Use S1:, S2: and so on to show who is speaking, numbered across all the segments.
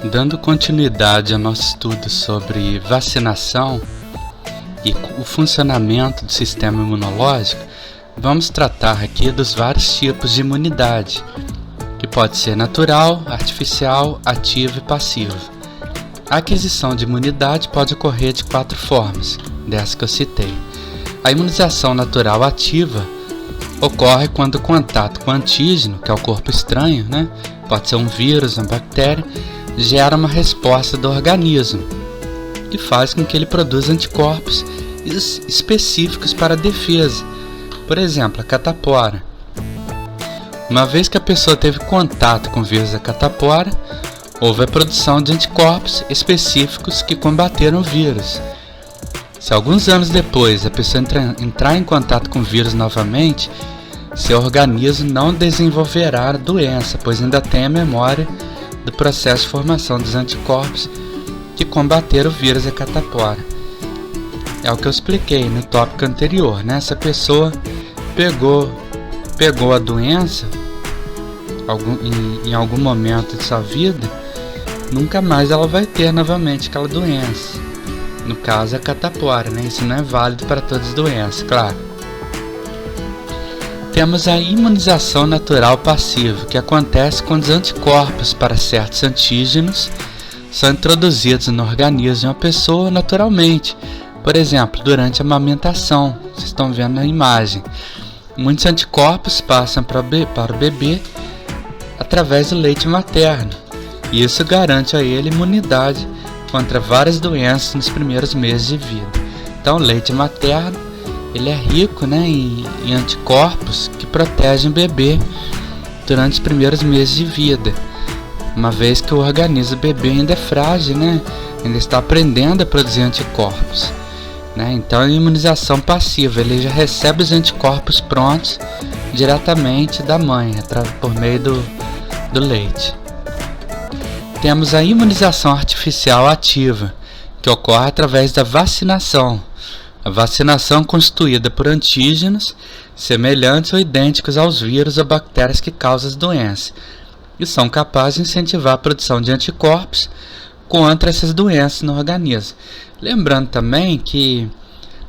S1: Dando continuidade ao nosso estudo sobre vacinação e o funcionamento do sistema imunológico, vamos tratar aqui dos vários tipos de imunidade, que pode ser natural, artificial, ativa e passiva. A aquisição de imunidade pode ocorrer de 4 formas, dessa que eu citei. A imunização natural ativa ocorre quando o contato com o antígeno, que é o corpo estranho, pode ser um vírus, uma bactéria, gera uma resposta do organismo que faz com que ele produza anticorpos específicos para a defesa. Por exemplo, a catapora. Uma vez que a pessoa teve contato com o vírus da catapora, houve a produção de anticorpos específicos que combateram o vírus. Se alguns anos depois a pessoa entrar em contato com o vírus novamente, seu organismo não desenvolverá a doença, pois ainda tem a memória do processo de formação dos anticorpos que combateram o vírus da catapora. É o que eu expliquei no tópico anterior, Se a pessoa pegou a doença em algum momento de sua vida, nunca mais ela vai ter novamente aquela doença. No caso, a catapora, Isso não é válido para todas as doenças, claro. Temos a imunização natural passiva, que acontece quando os anticorpos para certos antígenos são introduzidos no organismo de uma pessoa naturalmente. Por exemplo, durante a amamentação, vocês estão vendo na imagem. Muitos anticorpos passam para o bebê através do leite materno, e isso garante a ele imunidade contra várias doenças nos primeiros meses de vida. Então, o leite materno ele é rico em anticorpos que protegem o bebê durante os primeiros meses de vida, uma vez que o organismo do bebê ainda é frágil, ainda está aprendendo a produzir anticorpos. Então, a imunização passiva, ele já recebe os anticorpos prontos diretamente da mãe, por meio do leite. Temos a imunização artificial ativa, que ocorre através da vacinação. A vacinação constituída por antígenos semelhantes ou idênticos aos vírus ou bactérias que causam as doenças e são capazes de incentivar a produção de anticorpos contra essas doenças no organismo. Lembrando também que,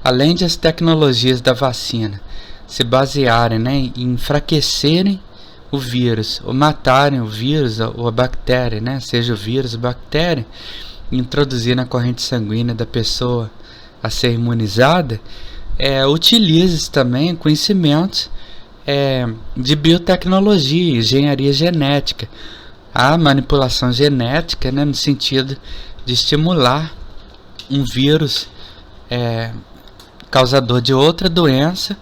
S1: além de as tecnologias da vacina se basearem em enfraquecerem o vírus ou matarem o vírus ou a bactéria, seja o vírus ou a bactéria, e introduzir na corrente sanguínea da pessoa a ser imunizada, utilize também conhecimentos de biotecnologia, engenharia genética, a manipulação genética, no sentido de estimular um vírus causador de outra doença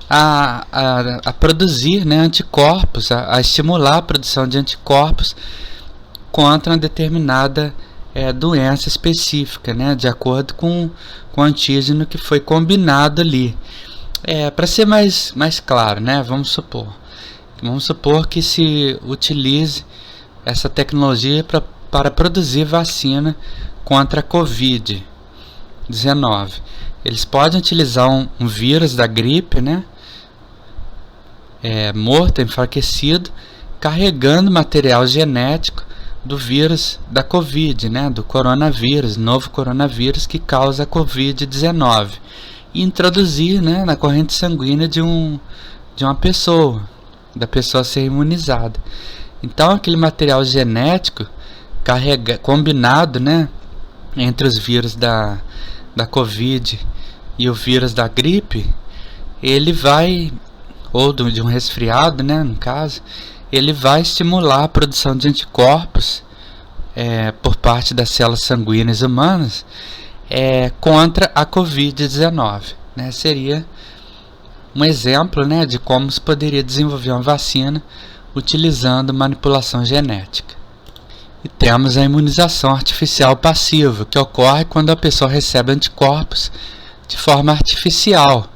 S1: a produzir anticorpos, a estimular a produção de anticorpos contra uma determinada doença específica, de acordo com o antígeno que foi combinado ali. Para ser mais claro, vamos supor que se utilize essa tecnologia para produzir vacina contra a Covid-19. Eles podem utilizar um vírus da gripe, morto, enfraquecido, carregando material genético do vírus da Covid, do coronavírus, novo coronavírus que causa a Covid-19, e introduzir na corrente sanguínea de uma pessoa, da pessoa ser imunizada. Então, aquele material genético combinado entre os vírus da Covid e o vírus da gripe, ele vai, ou de um resfriado, no caso, ele vai estimular a produção de anticorpos por parte das células sanguíneas humanas contra a Covid-19. Seria um exemplo de como se poderia desenvolver uma vacina utilizando manipulação genética. E temos a imunização artificial passiva, que ocorre quando a pessoa recebe anticorpos de forma artificial,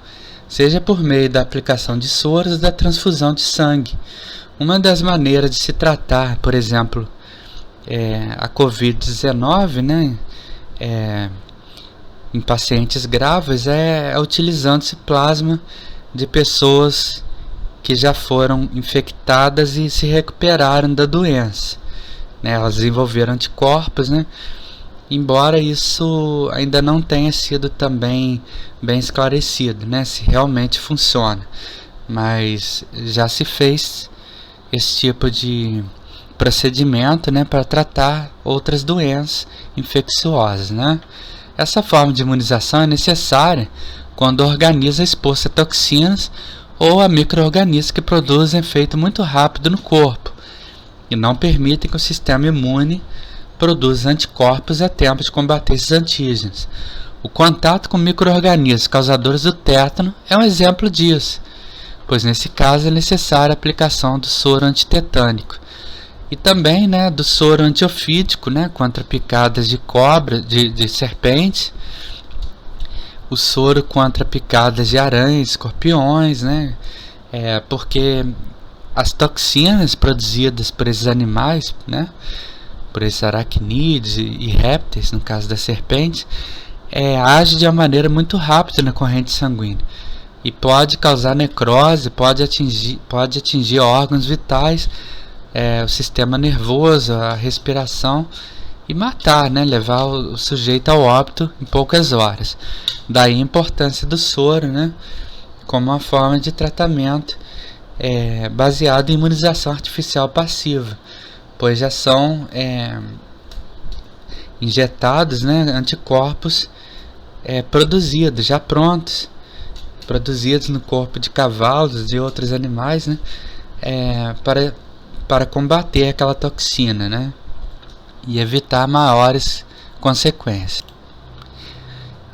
S1: seja por meio da aplicação de soros ou da transfusão de sangue. Uma das maneiras de se tratar, por exemplo, a Covid-19, em pacientes graves, utilizando-se plasma de pessoas que já foram infectadas e se recuperaram da doença. né? Elas desenvolveram anticorpos, né? Embora isso ainda não tenha sido também bem esclarecido, né? Se realmente funciona. Mas já se fez esse tipo de procedimento, né, para tratar outras doenças infecciosas, né? Essa forma de imunização é necessária quando o organismo é exposto a toxinas ou a micro-organismos que produzem efeito muito rápido no corpo e não permitem que o sistema imune produza anticorpos a tempo de combater esses antígenos. O contato com micro-organismos causadores do tétano é um exemplo disso, pois nesse caso é necessária a aplicação do soro antitetânico e também, né, do soro antiofídico, né, contra picadas de cobra, de serpentes, o soro contra picadas de aranhas, escorpiões, né, porque as toxinas produzidas por esses animais, né, por esses aracnídeos e répteis, no caso da serpente, age de uma maneira muito rápida na corrente sanguínea e pode causar necrose, pode atingir órgãos vitais, o sistema nervoso, a respiração e matar, né, levar o sujeito ao óbito em poucas horas. Daí a importância do soro, né, como uma forma de tratamento baseado em imunização artificial passiva, pois já são injetados, né, anticorpos produzidos, já prontos, produzidos no corpo de cavalos e outros animais, né, para combater aquela toxina, né, e evitar maiores consequências.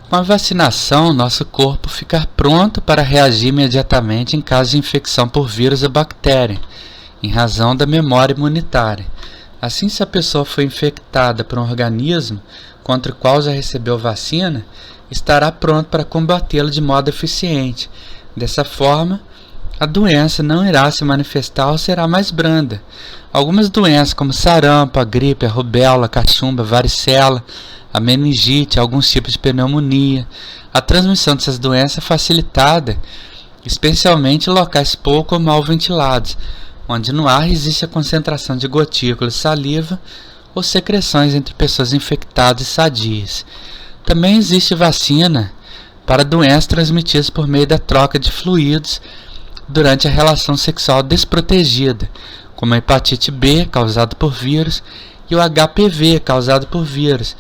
S1: Com a vacinação, nosso corpo fica pronto para reagir imediatamente em caso de infecção por vírus ou bactéria, em razão da memória imunitária. Assim, se a pessoa foi infectada por um organismo contra o qual já recebeu vacina, estará pronto para combatê-lo de modo eficiente. Dessa forma, a doença não irá se manifestar ou será mais branda. Algumas doenças como sarampo, a gripe, a rubéola, a cachumba, a varicela, a meningite, alguns tipos de pneumonia. A transmissão dessas doenças é facilitada, especialmente em locais pouco ou mal ventilados, onde no ar existe a concentração de gotículas de saliva ou secreções entre pessoas infectadas e sadias. Também existe vacina para doenças transmitidas por meio da troca de fluidos durante a relação sexual desprotegida, como a hepatite B, causada por vírus, e o HPV, causado por vírus.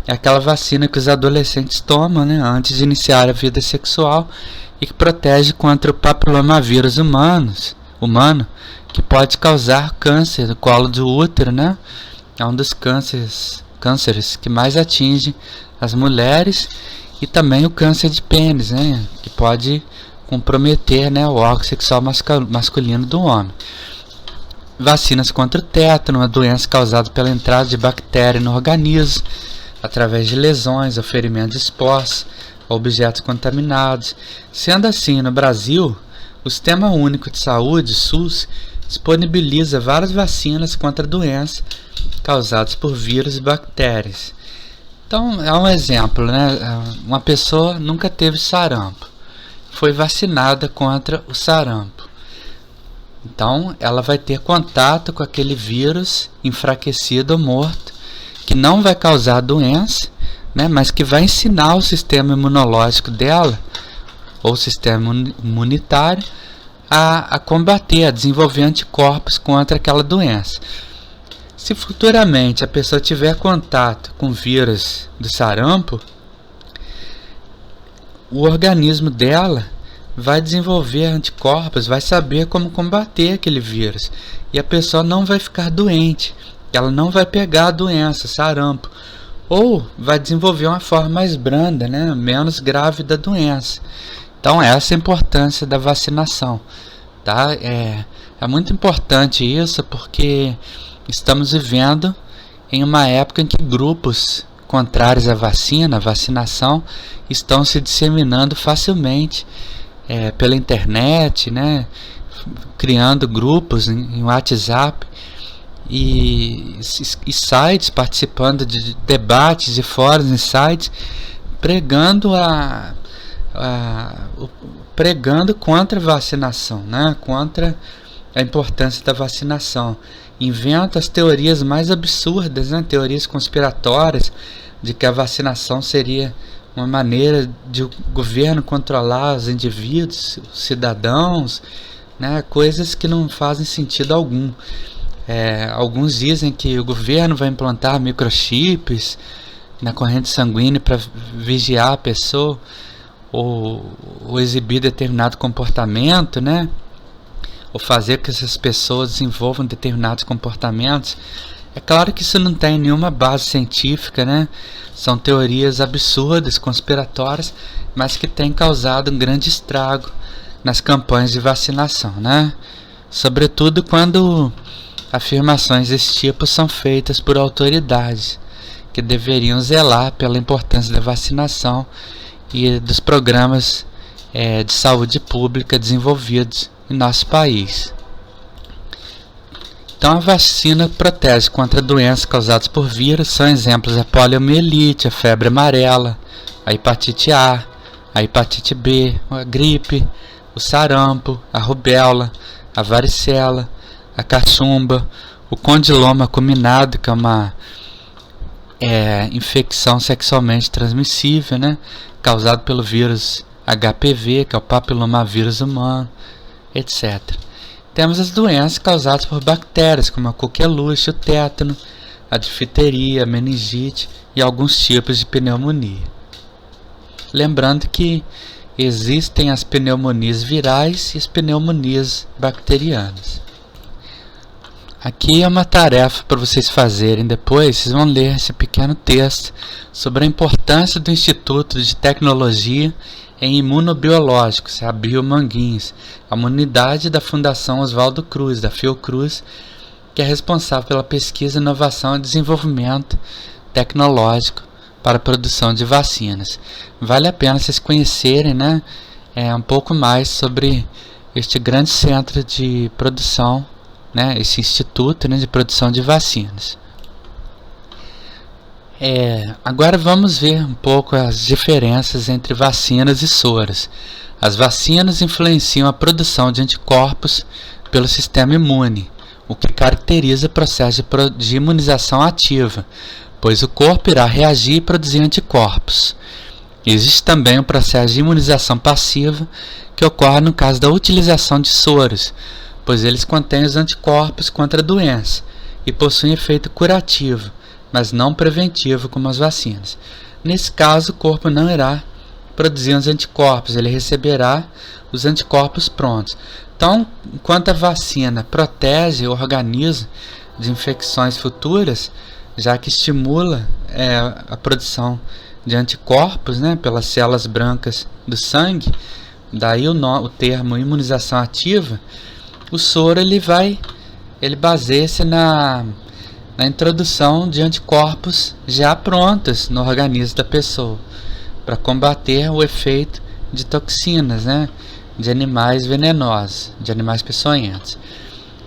S1: É aquela vacina que os adolescentes tomam, né, antes de iniciar a vida sexual e que protege contra o papilomavírus humano, que pode causar câncer do colo do útero, né? É um dos cânceres que mais atinge as mulheres, e também o câncer de pênis, né, que pode comprometer, né, o órgão sexual masculino do homem. Vacinas contra o tétano, uma doença causada pela entrada de bactéria no organismo, através de lesões ou ferimentos expostos a objetos contaminados. Sendo assim, no Brasil, o Sistema Único de Saúde, SUS, disponibiliza várias vacinas contra doenças causadas por vírus e bactérias. Então, é um exemplo, né? Uma pessoa nunca teve sarampo, foi vacinada contra o sarampo. Então, ela vai ter contato com aquele vírus enfraquecido ou morto, que não vai causar doença, né, mas que vai ensinar o sistema imunológico dela, ou sistema imunitário, a combater, a desenvolver anticorpos contra aquela doença. Se futuramente a pessoa tiver contato com o vírus do sarampo, o organismo dela vai desenvolver anticorpos, vai saber como combater aquele vírus, e a pessoa não vai ficar doente, ela não vai pegar a doença, sarampo, ou vai desenvolver uma forma mais branda, né, menos grave da doença. Então essa é a importância da vacinação, tá? É muito importante isso, porque estamos vivendo em uma época em que grupos contrários à vacinação, estão se disseminando facilmente pela internet, né, criando grupos em WhatsApp e sites, participando de debates e fóruns em sites, pregando contra a vacinação, né, contra a importância da vacinação. inventa as teorias mais absurdas, né? Teorias conspiratórias de que a vacinação seria uma maneira de o governo controlar os indivíduos, os cidadãos, né? Coisas que não fazem sentido algum. Alguns dizem que o governo vai implantar microchips na corrente sanguínea para vigiar a pessoa ou exibir determinado comportamento, né? Ou fazer que essas pessoas desenvolvam determinados comportamentos. É claro que isso não tem nenhuma base científica, né? São teorias absurdas, conspiratórias, mas que têm causado um grande estrago nas campanhas de vacinação, né? Sobretudo quando afirmações desse tipo são feitas por autoridades que deveriam zelar pela importância da vacinação e dos programas de saúde pública desenvolvidos em nosso país. Então, a vacina protege contra doenças causadas por vírus. São exemplos a poliomielite, a febre amarela, a hepatite A, a hepatite B, a gripe, o sarampo, a rubéola, a varicela, a cachumba, o condiloma acuminado, que é uma infecção sexualmente transmissível, né, causado pelo vírus HPV, que é o papilomavírus humano, etc. Temos as doenças causadas por bactérias, como a coqueluche, o tétano, a difteria, a meningite e alguns tipos de pneumonia. Lembrando que existem as pneumonias virais e as pneumonias bacterianas. Aqui é uma tarefa para vocês fazerem depois. Vocês vão ler esse pequeno texto sobre a importância do Instituto de Tecnologia em Imunobiológicos, a Biomanguinhos, a uma unidade da Fundação Oswaldo Cruz, da Fiocruz, que é responsável pela pesquisa, inovação e desenvolvimento tecnológico para a produção de vacinas. Vale a pena vocês conhecerem, né, um pouco mais sobre este grande centro de produção, né, esse instituto, né, de produção de vacinas. Agora vamos ver um pouco as diferenças entre vacinas e soros. As vacinas influenciam a produção de anticorpos pelo sistema imune, o que caracteriza o processo de imunização ativa, pois o corpo irá reagir e produzir anticorpos. Existe também o processo de imunização passiva, que ocorre no caso da utilização de soros, pois eles contêm os anticorpos contra a doença e possuem efeito curativo, mas não preventivo como as vacinas. Nesse caso, o corpo não irá produzir os anticorpos, ele receberá os anticorpos prontos. Então, enquanto a vacina protege o organismo de infecções futuras, já que estimula a produção de anticorpos, né, pelas células brancas do sangue, daí o termo imunização ativa, o soro ele baseia-se na introdução de anticorpos já prontos no organismo da pessoa, para combater o efeito de toxinas, né, de animais venenosos, de animais peçonhentos.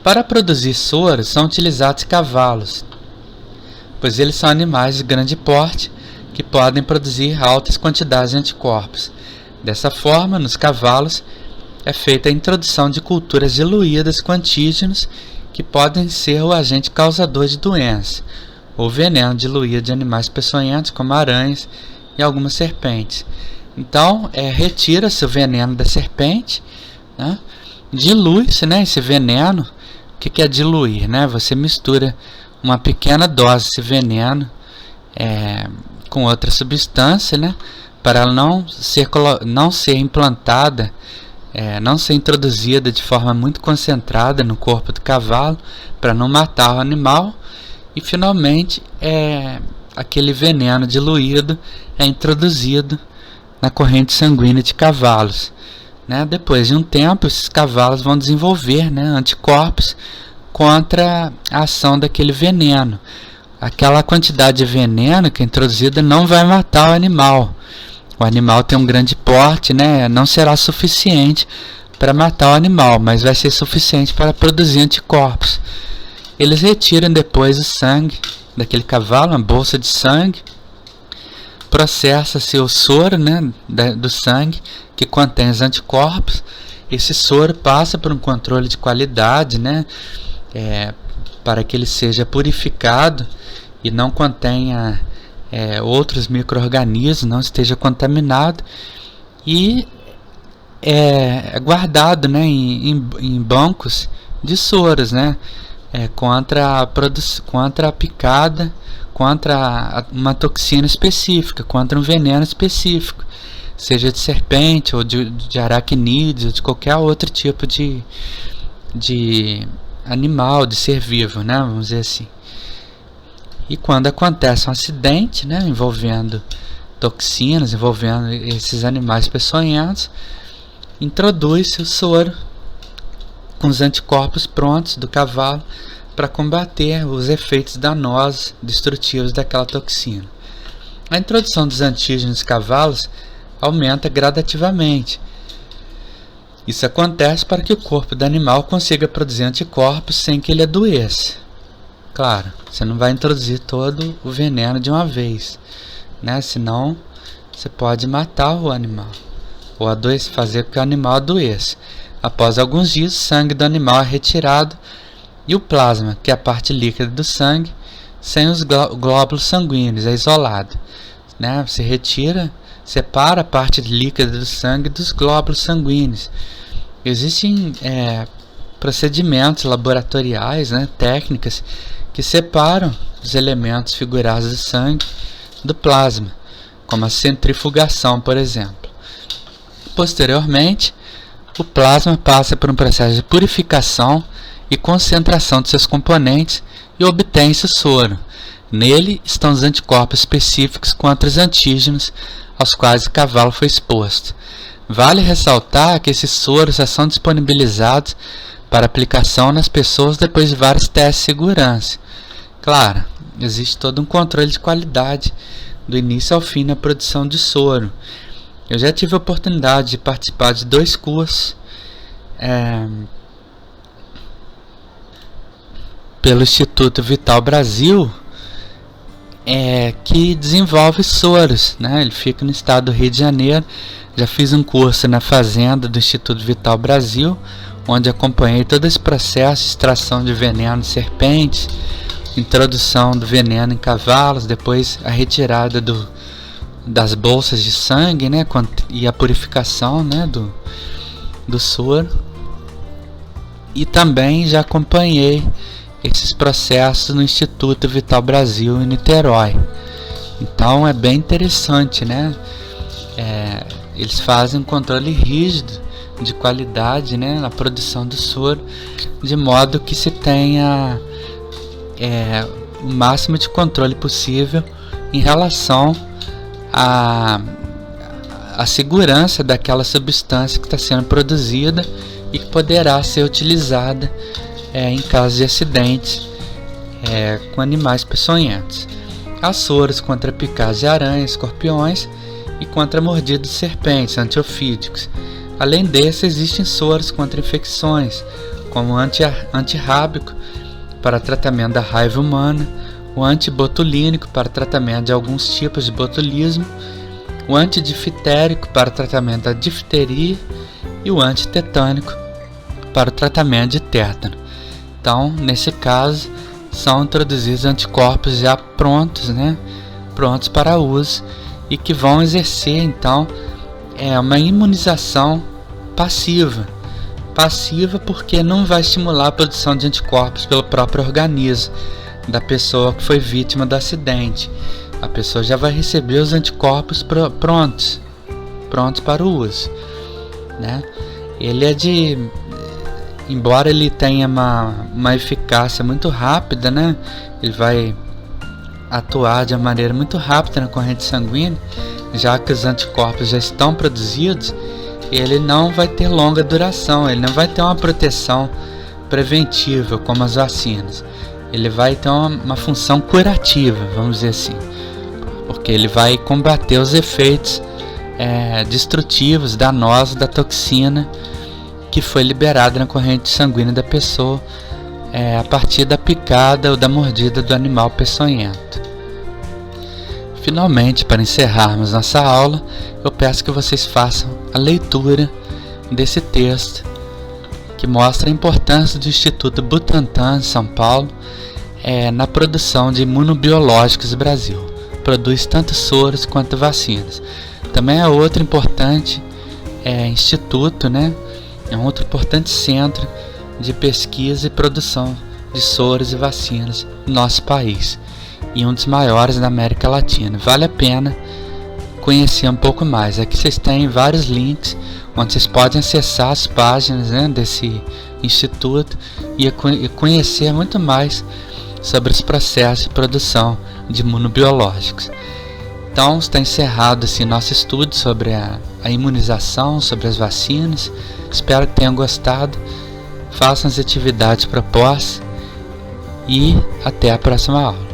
S1: Para produzir soros são utilizados cavalos, pois eles são animais de grande porte que podem produzir altas quantidades de anticorpos. Dessa forma, nos cavalos é feita a introdução de culturas diluídas com antígenos que podem ser o agente causador de doença, ou veneno diluído de animais peçonhentos como aranhas e algumas serpentes. Então, retira-se o veneno da serpente, né? Dilui-se, né, esse veneno. O que é diluir? Né? Você mistura uma pequena dose desse veneno com outra substância, né, para ela não ser implantada, não ser introduzida de forma muito concentrada no corpo do cavalo, para não matar o animal, e finalmente aquele veneno diluído é introduzido na corrente sanguínea de cavalos, né? Depois de um tempo, esses cavalos vão desenvolver, né, anticorpos contra a ação daquele veneno. Aquela quantidade de veneno que é introduzida não vai matar o animal. O animal tem um grande porte, né? Não será suficiente para matar o animal, mas vai ser suficiente para produzir anticorpos. Eles retiram depois o sangue daquele cavalo, uma bolsa de sangue, processa-se o soro, né, do sangue que contém os anticorpos. Esse soro passa por um controle de qualidade, né, para que ele seja purificado e não contenha outros micro-organismos, não esteja contaminado, e é guardado, né, em bancos de soros, né, contra a picada, contra uma toxina específica, contra um veneno específico, seja de serpente ou de aracnídeos ou de qualquer outro tipo de animal, de ser vivo, né, vamos dizer assim. E quando acontece um acidente, né, envolvendo toxinas, envolvendo esses animais peçonhentos, introduz-se o soro com os anticorpos prontos do cavalo para combater os efeitos danosos, destrutivos daquela toxina. A introdução dos antígenos nos cavalos aumenta gradativamente. Isso acontece para que o corpo do animal consiga produzir anticorpos sem que ele adoeça. Claro, você não vai introduzir todo o veneno de uma vez, né? Senão você pode matar o animal ou fazer com que o animal adoeça. Após alguns dias, o sangue do animal é retirado e o plasma, que é a parte líquida do sangue, sem os glóbulos sanguíneos, é isolado, né? Você separa a parte líquida do sangue dos glóbulos sanguíneos. Existem procedimentos laboratoriais, né, técnicas, que separam os elementos figurados do sangue do plasma, como a centrifugação, por exemplo. Posteriormente, o plasma passa por um processo de purificação e concentração de seus componentes e obtém-se o soro. Nele estão os anticorpos específicos contra os antígenos aos quais o cavalo foi exposto. Vale ressaltar que esses soros já são disponibilizados para aplicação nas pessoas depois de vários testes de segurança. Claro, existe todo um controle de qualidade do início ao fim na produção de soro. Eu já tive a oportunidade de participar de 2 cursos pelo Instituto Vital Brasil, que desenvolve soros, né? Ele fica no estado do Rio de Janeiro. Já fiz um curso na fazenda do Instituto Vital Brasil, onde acompanhei todo esse processo de extração de veneno de serpentes, introdução do veneno em cavalos, depois a retirada das bolsas de sangue, né, e a purificação, né, do soro. E também já acompanhei esses processos no Instituto Vital Brasil em Niterói. Então é bem interessante, né? Eles fazem um controle rígido de qualidade, né, na produção do soro, de modo que se tenha o máximo de controle possível em relação à segurança daquela substância que está sendo produzida e que poderá ser utilizada em caso de acidentes com animais peçonhentos. Há soros contra picadas de aranhas, escorpiões e contra mordidas de serpentes, antiofídicos. Além desse, existem soros contra infecções, como o antirrábico para tratamento da raiva humana, o antibotulínico para tratamento de alguns tipos de botulismo, o antidifitérico para tratamento da difteria e o antitetânico para o tratamento de tétano. Então, nesse caso, são introduzidos anticorpos já prontos, né, prontos para uso, e que vão exercer, então, uma imunização passiva. Passiva porque não vai estimular a produção de anticorpos pelo próprio organismo da pessoa que foi vítima do acidente. A pessoa já vai receber os anticorpos prontos para o uso, né? Embora ele tenha uma eficácia muito rápida, né? Ele vai atuar de uma maneira muito rápida na corrente sanguínea, já que os anticorpos já estão produzidos. Ele não vai ter longa duração, ele não vai ter uma proteção preventiva como as vacinas. Ele vai ter uma função curativa, vamos dizer assim, porque ele vai combater os efeitos destrutivos, danosos da toxina que foi liberada na corrente sanguínea da pessoa a partir da picada ou da mordida do animal peçonhento. Finalmente, para encerrarmos nossa aula, eu peço que vocês façam a leitura desse texto, que que mostra a importância do Instituto Butantan de São Paulo na produção de imunobiológicos no Brasil. Produz tanto soros quanto vacinas. Também é outro importante instituto, né? É um outro importante centro de pesquisa e produção de soros e vacinas no nosso país, e um dos maiores da América Latina. Vale a pena conhecer um pouco mais. Aqui vocês têm vários links onde vocês podem acessar as páginas, né, desse instituto e conhecer muito mais sobre os processos de produção de imunobiológicos. Então está encerrado assim, nosso estudo sobre a imunização, sobre as vacinas. Espero que tenham gostado. Façam as atividades propostas e até a próxima aula.